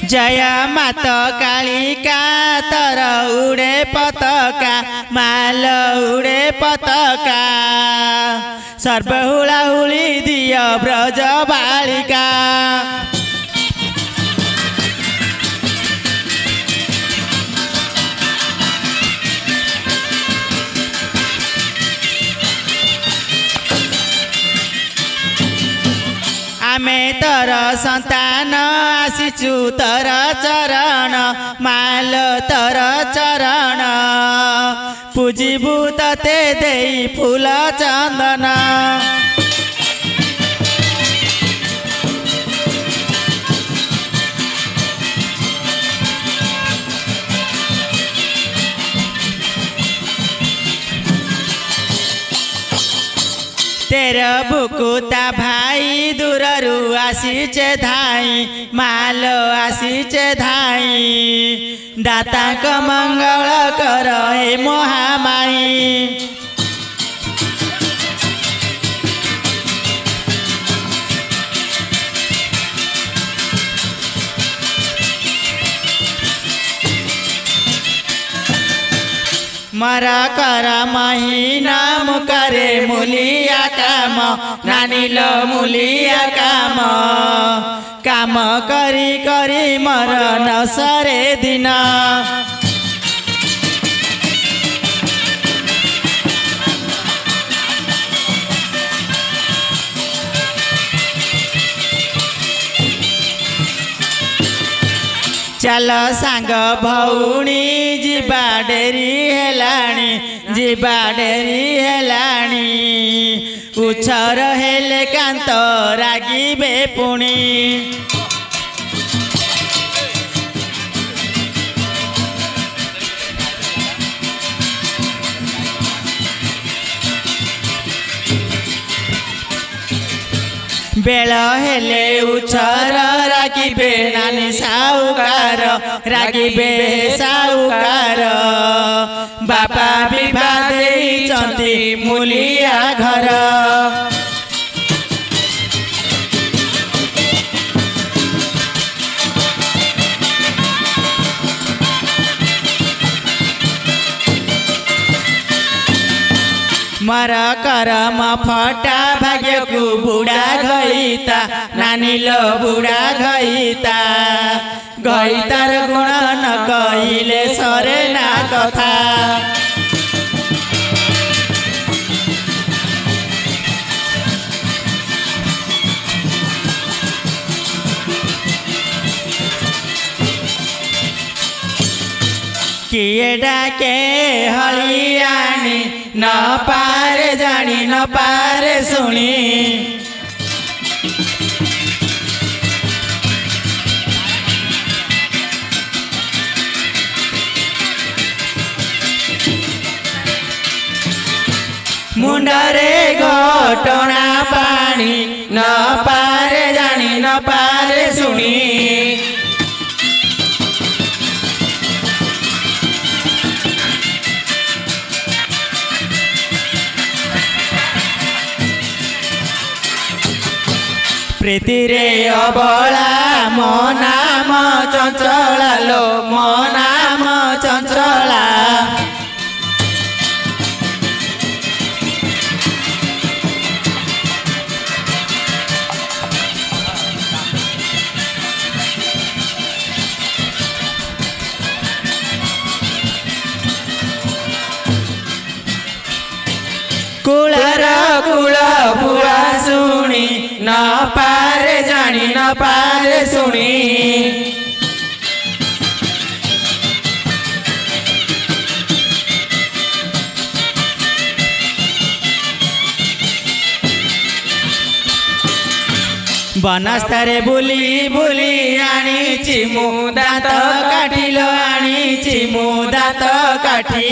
जय मात कालिका तर उडे पताका माल उडे पताका सर्व हुलाहुली दिय ब्रज बालिका आमे तर संतान आसीचु तर चरण माल तर चरण पूजिबु तते देई फूल चंदन तेरा बुकुता भाई दूररू आसीचे धाई माल आसीचे धाई दाता को मंगल कर हे महामाई मरा कर महीना मुकरे मुलिया काम नानील मुलिया काम काम करी करी मरन सरे दिन चल सांग भौणी जीवा डेरी हेलाणी जीवा डेरी हेलाणी उछर हेले कांत रागिबे पुणी बेल हेले उछर रागिबे नानी साउकार रागिबे साउकार बापा विभा देइचंती मुलिया घर मर करम फटा भाग्य को बुढ़ा गईता नानी लो बुढ़ा गईता गईतार गुण न कहिले सरे ना कथा किए डाके हलियाणी न पारे जानी न पारे सुनी मुंडरे घटना पानी न पारे जानी न पारे सुनी प्रीति रे अबला मो नाम चंचला लो मो नाम चंचला कुलर कुल बुआ सुनी न पारे जानी न पारे सुनी बनस्तारे बुली बुली आनीची मु दात काटिलो आनीची मु दात काठी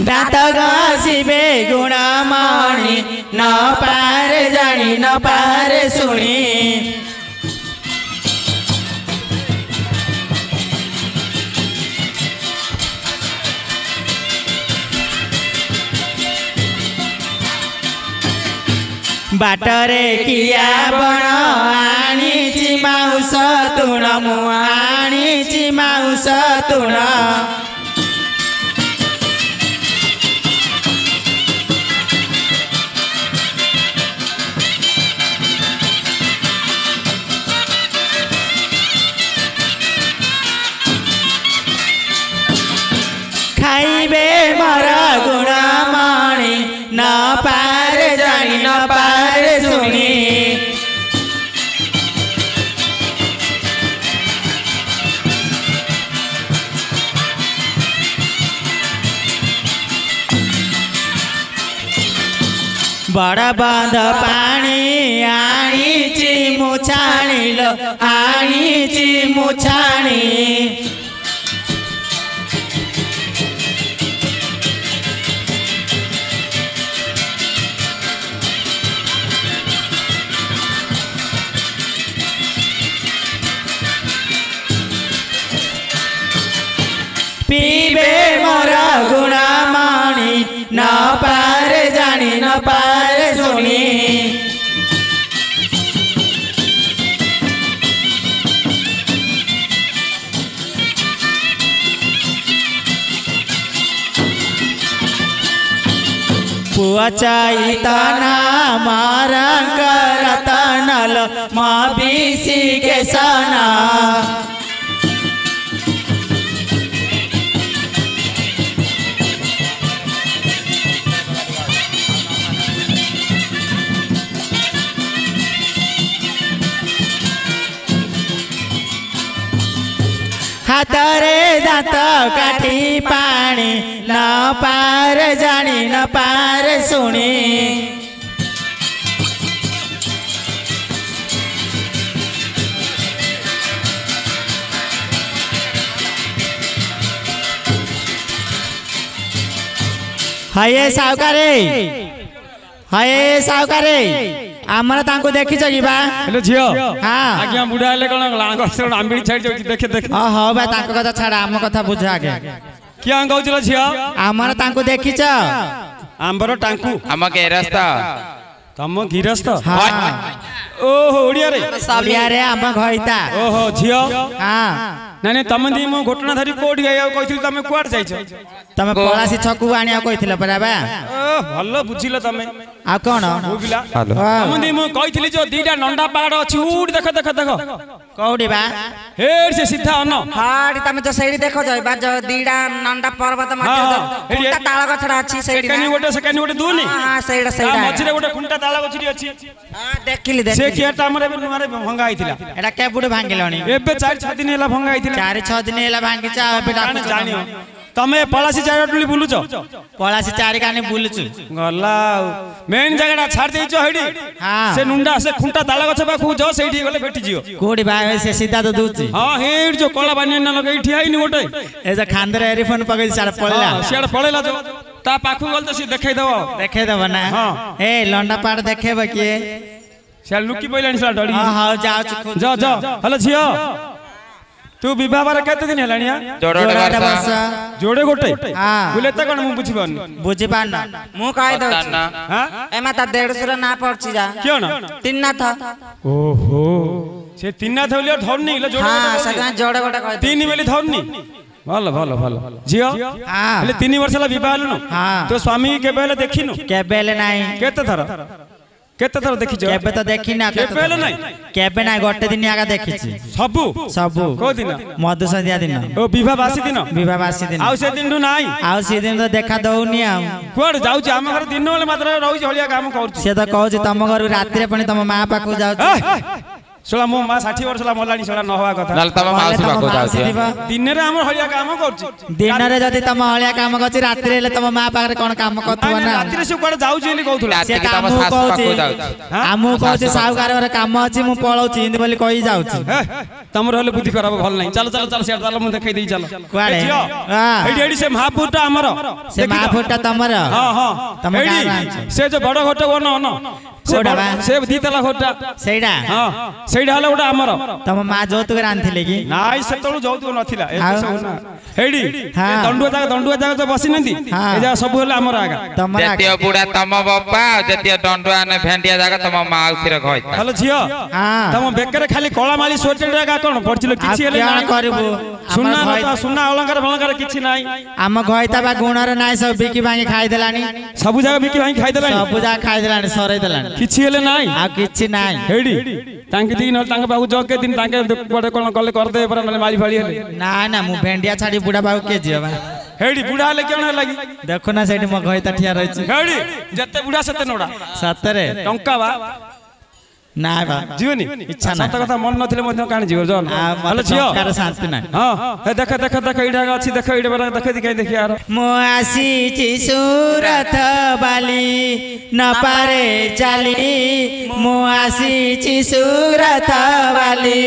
दात घसीबे गुणमणि न पारे जानी न पारे सुनी बाटरे किया बण आनिछि माउस तुण मु आनिछि माउस तुण खाइबे मर गुणमणि न पारे जानी न पारे सुनी बड़ बंद पानी आनिछि मु छाणिलो आनिछि मु छाणी पीबे मोर गुणमणि न पारे जानी न पारे सुनी पुआ चैतना मारंग रतनल मा बीसी के सना हातरे दांत काठी पानी न पार जानी न पार सुनी हये सावकारे हये सावकारे आमर तांको देखि जगिबा हेलो झियो हां आज्ञा बुढा हेले कोन लांग सण आंबिडी छाडी जाउची देखे देखे हां हो बा तांको कथा छाड़ आम कथा बुझ आगे किया कहउछला झियो आमर तांको देखिछ आंबर टांकू आम गेरस्त तम गिरस्त हां ओहो ओडिया रे ओडिया रे आम घइता ओहो झियो हां नानी तम दी मो घटना धरी कोडी आयो कहिथिल तमे कुआड जाइछ तमे पलासी छकु आनिया कहिथिल पराबा ओ भल्लो बुझिल तमे आ कोन बुबिला हेलो तम दी मो कहिथिल जो दीटा नंडा पहाड़ अछि उड देख देख देख कौडी बा हेड से सीधा अन हाडी तमे जो सेडी देखो जाय बा जो दीडा नंडा पर्वत मध्ये जो खुंटा ताळ गछडा अछि सेडी सेकंड गोटे दुनी हां सेडा सेडा मझिरे गोटे खुंटा ताला गछडी अछि हां देखिली से कियाटा हमरे नुआरे भंगा आइथिला एटा केबुड भांगिलणी एबे 4-6 दिन हेला भंगा आइथिला 4-6 दिन हेला भांगिचा एबे डाकु जानियो तमे पलासी चारटुली बुलुछ पलासी चारि काने बुलुछु गला मेन जगड़ा छाड़ देइछ हेडी हां से नुंडा से खुंटा ताला गछ पाखु जो सेठी गले भेटि जियो कोडी बा से सीधा तो दूची हां हेड जो कला बानिया न लगई ठियाइनी गोटे ए जे खांदरे एरिफोन पगै सार पळला सियाड पळेला जो ता पाखु गल तो सी देखाइ दबो ना ए लंडा पाड़ देखेब के सियाड लुकी पइलानी सा डडी हां हां जाउ जा जा हेलो छियो तू विवाह बारे केते दिन हेलानिया जोड़े वर्ष जोड़े गोटे हां बुले त कोन मु बुझिबन बुझिबान ना मु कहि दउ हां एमा त 150 ना पड़छि जा क्यों ना तिन्नाथ ओहो से तिन्नाथ होलिया धरनी ले जोड़े हां सगा जोड़े गोटे कहि तीन बेली धरनी भल भल भल झियो हां हेले 3 वर्ष ला विवाह लनु हां तो स्वामी के बेले देखिनु केबेले नाही केते थर देखि जो केबे तो देखि ना केबेले नाही केबे ना गोटे दिन आगा देखिछि सबु सबु को दिन मधुसंध्या दिन ओ विवाह बासी दिन विवाहवासी दिन आउ से दिन नाही आउ से दिन तो देखा दउनी आ कोड जाउची हम घर दिन वाले मात्र रहउची हलिया काम करछि से तो कहू तम घर रात रे पनि तम मां पाखु जाउ सोला मो मा 60 वर्ष ला मलानी सोला न होवा कथा नल तम माउसी पाको जाउछि दिन रे हम हलिया काम करछि दिन रे जदी तम हलिया काम करछि रात रे ले तम मां पाखरे कोन काम करथुवा ना रात रे से कोड जाउछि एली कहथुला से काम कहछि हमु कहछि साहुकार रे काम अछि मु पळौछि इंद बोली कहि जाउछि तमर हले बुद्धि खराब भल नाही चल चल चल से चल मु देखै देई चल कुआडे हां एडी एडी से महापुरटा हमर से महापुरटा तमर हां हां तम एडी से जो बड़ घोट वन से दी तला घोटा सेडा हां ସେଇଟା ହେଲା ଗୋଟେ ଆମର ତମ ମା ଯୌତୁକ ରାନ୍ଧିଥିଲେ କି ନାଇଁ ସେତେବେଳୁ ଯୌତୁକ ନଥିଲା ଆଉ? ହେଇଡି ହଁ। ଦଣ୍ଡୁଆ ଜାଗା ତ ବସିନାହାନ୍ତି ହଁ। ଏ ଜାଗା ସବୁ ହେଲା ଆମର ଆଗା ତମର ଯେତିକ ବୁଢା ତମ ବାପା ଆଉ ଯେତିକ ଦଣ୍ଡୁଆ ଭେଣ୍ଡିଆ ଜାଗା ତମ ମାଉସୀର ଘଇତା। ହ୍ୟାଲୋ ଝିଅ ହଁ। ତମ ବେକରେ ଖାଲି କଳା ମାଳି ସୋଚେଡ ଜାଗା କଣ ପଡିছিল କିଛି ହେଲେ କଣ ନାହିଁ। କରିବୁ ସୁନା ଆମର ନତା, ସୁନା ଅଳଙ୍କାର ଫଳଙ୍କାର କିଛି ନାହିଁ ଆମ ଘଇତା ବା ଗୁଣର ନାହିଁ ସବୁ ବିକି ଭାଙ୍ଗି ଖାଇଦେଲାଣି ସବୁ ଜାଗା ବିକି ଭାଇ ଖାଇଦେଲାଣି ସବୁ ଯାକ ଖାଇଦେଲାଣି ସରେଇ ଦେଲାଣି କିଛି ହେଲେ ନାହିଁ ଆଉ କିଛି ନାହିଁ ହେଇଡି ତାଙ୍କେ ଦି ନହେଲେ ତାଙ୍କ ପାଖକୁ ଜଗେ ଦିନ ତାଙ୍କେ କୁଆଡେ କଣ କଲେ କରିଦେବେ ପରା ନହେଲେ ମାଳି ଫାଳି ହେଲେ ନା ନା ମୁଁ ଭେଣ୍ଡିଆ ଛାଡି ବୁଢା ବାବୁ କିଏ ଯିବ ବା ହେଇଡି ବୁଢା ହେଲେ କଣ ହେଲା କି ଦେଖୁନା ସେଇଠି ମୋ ଘଇତା ଠିଆ ରହିଛି ହେଇଡି ଯେତେ ବୁଢା ସେତେ ନୋଡା ସତରେ ଟଙ୍କା ବା ନା ବା ଯିବନି ଇଚ୍ଛା ସତ ନାହିଁ କଥା ମନ ନଥିଲେ ମଧ୍ୟ କାଣ ଯିବ ଜନ ଆଉ ହ୍ୟାଲୋ ମତେ ଝିଅ ଟଙ୍କାର ଶାନ୍ତି ନାହିଁ ହଁ ଏ ଦେଖ ଦେଖ ଦେଖ ଏଇଟା ଅଛି ଦେଖ ଏଇଟା ବରା ଦେଖ କାଇଁ ଦେଖି ଆର ମୁଁ ଆସିଛି ସୁରଥ ବାଲି ନପାରେ ଚାଲି ମୁଁ ଆସିଛି ସୁରଥ ବାଲି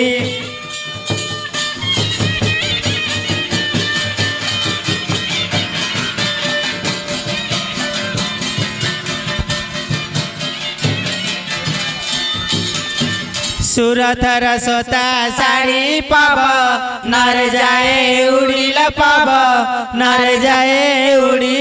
सुरथर सोता साड़ी पाब नर जाए उड़ील पाब नर जाए उड़ी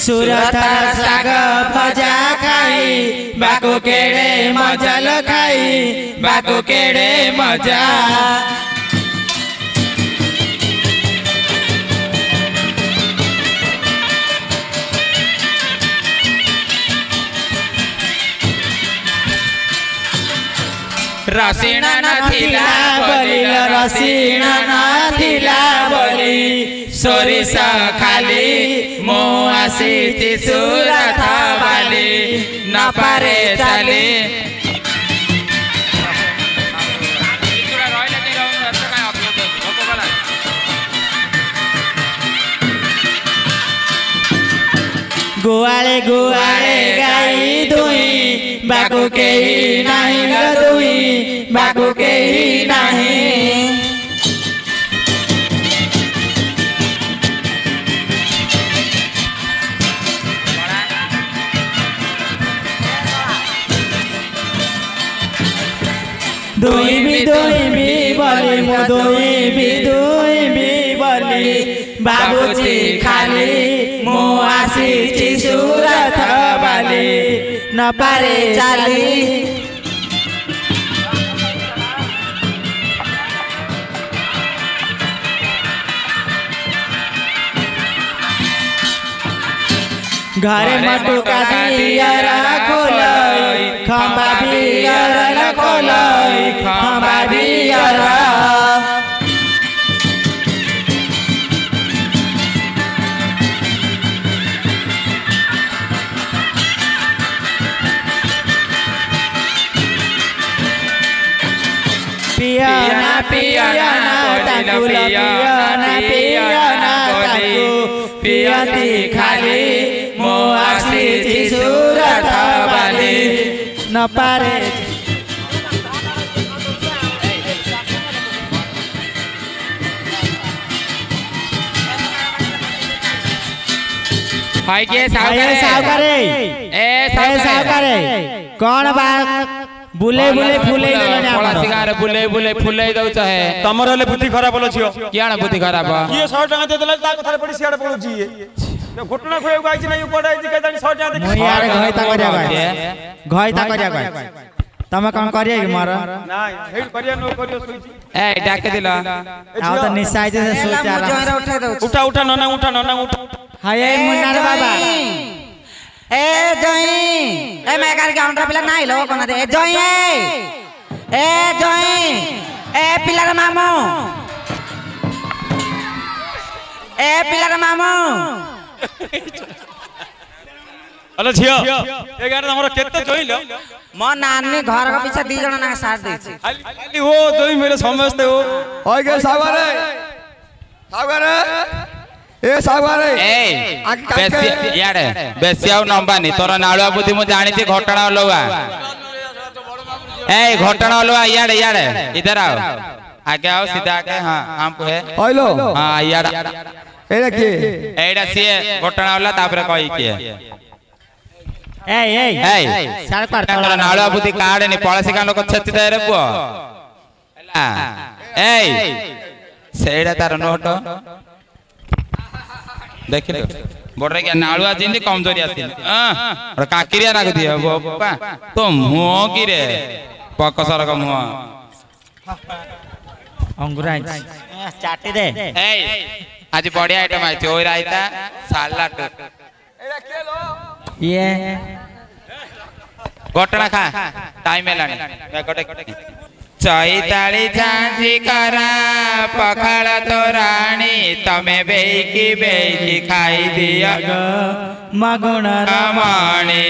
सुरथर साग भजा खाई बाको केड़े मजा लो खाई बाको केड़े मजा रसीना नथिला बोलिल रसीना नथिला बोली सोरिष खाली मो आसीति सुरथ बाली नपारे चाली गुआले गुआले गाई दुई बाकु केही नाही ग दुई बाकु केही नाही दुई भी बोली मो दुई भी बोली बाबूजी खाली मो आसीची सुरथ बाली नपारे चाली घरे मटुका दियर खोलई खंबा बियर खोलई खंबा बियर पियाना पियाना ताकू पियाना पियाना ताकू पियती खाली मो आसीची सुरथ बाली नपारे हाय के सावकारे ए सावकारे कौन बा बुले बुले फुले देलने पड़ा हमर सिगार बुले बुले फुले दउच है तमर हेले बुद्धि खराब होलो छियो कियाण बुद्धि खराब ये 100 टका दे देला ता कथारे पड़ी सियाडे पळुची ये घटना खोय गाइछि नै उपडा आइछि कदानी 100 टका दे मो यार घइता करिया तमे कोन करिया कि मोर नाय हेड करिया नो करियो सोइछि ए डाके दिला आउ त निसाइ जे सोच ମୁଁ ଜଇଁର ଉଠେଇ ଦଉଛି उठा उठा नना उठा हाय मुन्नार बाबा ए जई ए मेगार गाउंडर पिला नाही लो कोना दे ए जई ए पिलार मामू ए पिलार मामू हेलो झियो ए गार हमर केते जोइलो मो नानी घर के पीछे दी जण ना साथ देछि खाली हो जोइ मेरे समझते हो ओए के सावरे ए सावरे ए बेसी यारे बेसियाउ नंबानी तोरा नाळुआ बुद्धि मु जानि छी घटना लवा ए घटना लवा यारे इधर आओ आगे आओ सीधा आगे हां हम पुहे आइलो हां यार एड़ा के एड़ा सिए घटना होला तापरे कहि के सार पार ताकर नाळुआ बुद्धि कार्ड नि पळसी का लोक छति दे रे पुओ हला सेड़ा तार नोट देखिले बड़रे के नाळुआ जिंदी कमजोरी आसी और काकिरिया नाग दिए बापा तो मुंह की रे पकसर का मुंह अंगुरा चाटी दे आज बढ़िया आइटम आई ओई रायता सालाड एड़ा के लो ये घटना खा टाइम हेलानी चैताली झांझी करा पखाल तोराणी तमे बेकी खाई दिया मगुण रमणी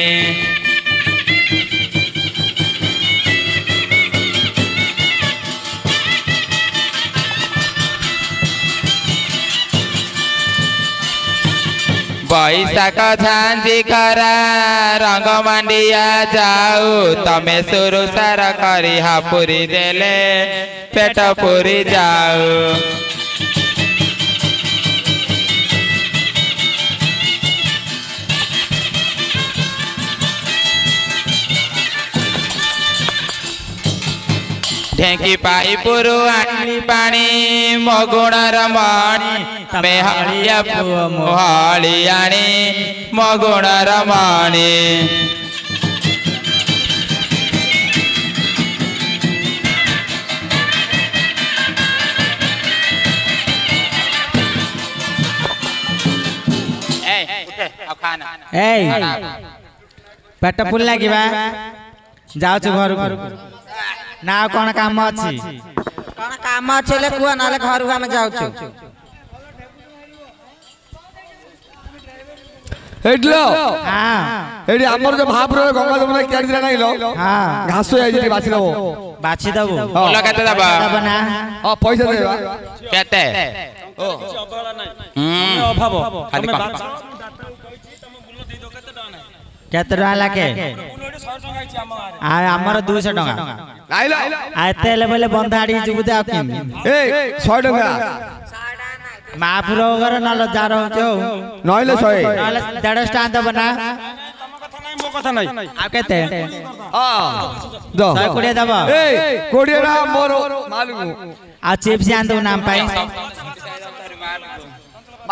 बैशाख झांझी करा रंग मांडिया जाऊ तमे सुरु सार करी हापुरी देले पेट पुरी जाऊ ढेंकी पाई पुरु आनी पानी मगुणर मणि तमे हलिया मोहलियाणी मगुणर मणि पेट फुल लागिबा जाउछु घर ना कोन काम अछि कौन काम अच्छे ले कुआ नाले घर हुआ में जाऊ छु एडलो हां एडी हमर जो महापुर गंगा जमुना केड़ दिला नाइलो हां घास हो जाई बाछि दबो बाछि दबो बोला केते दबा बना हां पैसा देबा केते ओ अबला नाही अभाव खाली तमे कम केते टका लाके आ हमर 200 टका आइलो आ तेले बोले बंधाड़ी जुबुदा किम ए 100 टका महापुर घर नल जार हो नइले 100 नले 150 टका दबना मो कथा नाही आ केते हां दो 120 दबा ए कोडिया ना मोर मालूम आ चिप्स जान दो नाम पाई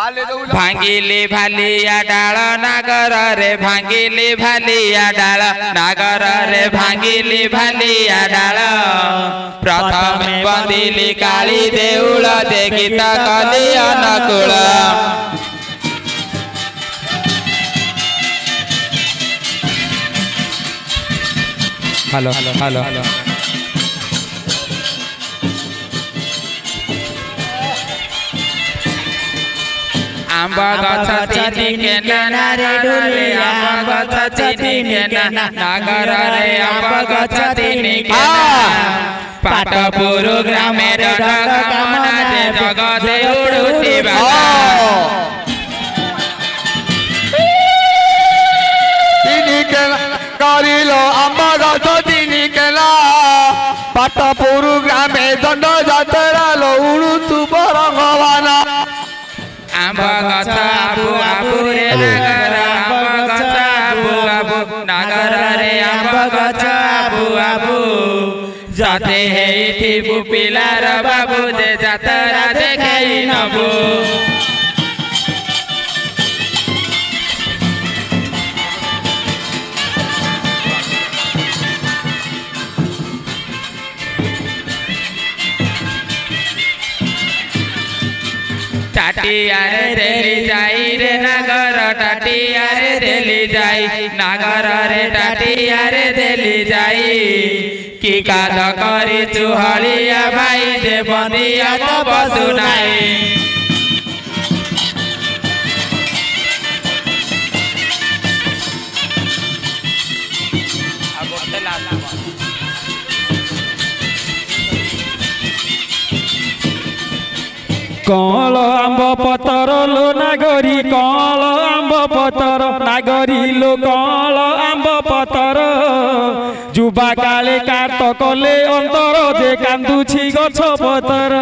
भांगिली भालिया डाल नागर रे भांगिली भालिया डाल नागर रे भांगिली भालिया डाल प्रथम बंदिली काली देउल देखी त कली अनुकूल हेलो हेलो आंब गछ चिनी के नारे डुलिया आंब गछ चिनी के नागर रे आंब गछ चिनी के पाटपुरु ग्रामे डग कामना जे जगते उडुची बागा चिनी के करिलो आंब गछ चिनी के ना पाटपुरु ग्रामे दंड जात्रा लो उडुतु बरंगवाना आंब गछ आबु आबु रे नागर आंब गछ आबु आबु नागर रे आंब गछ आबु आबु जाते हेइथिबु पिलार बाबु जे जातरा देखाइ नबु टाटियारे देली जाई रे नागर टाटियारे देली जाई नागर रे टाटियारे देली जाई की काद करी चुहलिया भाई जे बंदिया तो बसु नाही कल आंब पतर लो नागरी कल आंब पतर नागरी लो कल आंब पतर जुबा काले काट कले अंतर जे कांदुछि गछ पतर